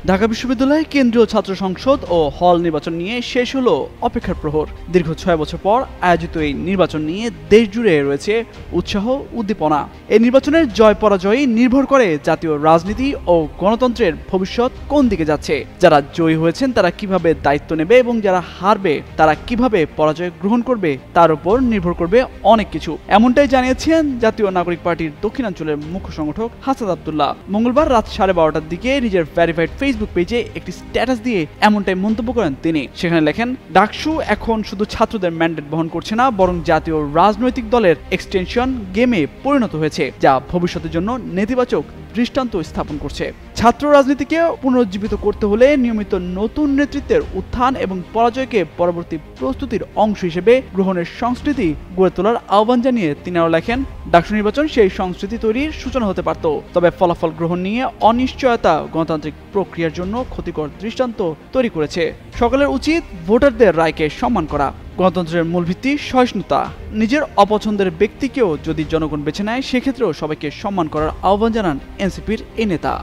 ঢাকা বিশ্ববিদ্যালয়ে কেন্দ্রীয় ছাত্র সংসদ ও হল নির্বাচন নিয়ে শেষ হলো অপেক্ষার প্রহর। দীর্ঘ 6 বছর পর আয়োজিত এই নির্বাচন নিয়ে দেশ জুড়ে রয়েছে উৎসাহ উদ্দীপনা। এই নির্বাচনের জয় পরাজয় নির্ভর করে জাতীয় রাজনীতি ও গণতন্ত্রের ভবিষ্যৎ কোন দিকে যাচ্ছে। যারা জয়ী হয়েছেন তারা কিভাবে দায়িত্ব নেবে এবং যারা হারবে তারা কিভাবে পরাজয় গ্রহণ করবে তার উপর নির্ভর করবে অনেক কিছু। এমনটাই জানিয়েছেন জাতীয় নাগরিক পার্টির দক্ষিণাঞ্চলের মুখ্য সংগঠক হাসান আব্দুল্লাহ। মঙ্গলবার রাত 12:30টার দিকে নিজের ভেরিফাইড ফেসবুক পেজে একটি স্ট্যাটাস দিয়ে এমনটাই মন্তব্য করেন তিনি। সেখানে লেখেন, ডাকসু এখন শুধু ছাত্রদের ম্যান্ডেট বহন করছে না, বরং জাতীয় রাজনৈতিক দলের এক্সটেনশন গেমে পরিণত হয়েছে, যা ভবিষ্যতের জন্য নেতিবাচক দৃষ্টান্ত স্থাপন করছে। ছাত্র রাজনীতিকে পুনরুজ্জীবিত করতে হলে নিয়মিত নতুন নেতৃত্বের উত্থান এবং পরাজয়কে পরবর্তী প্রস্তুতির অংশ হিসেবে গ্রহণের সংস্কৃতি গড়ে তোলার আহ্বান জানিয়ে তিনি আরও লেখেন, ডাকসু নির্বাচন সেই সংস্কৃতি তৈরির সূচনা হতে পারত, তবে ফলাফল গ্রহণ নিয়ে অনিশ্চয়তা গণতান্ত্রিক প্রক্রিয়ার জন্য ক্ষতিকর দৃষ্টান্ত তৈরি করেছে। সকলের উচিত ভোটারদের রায়কে সম্মান করা। গণতন্ত্রের মূল ভিত্তি সহিষ্ণুতা। নিজের অপছন্দের ব্যক্তিকেও যদি জনগণ বেছে নেয় সেক্ষেত্রেও সবাইকে সম্মান করার আহ্বান জানান এনসিপির এই নেতা।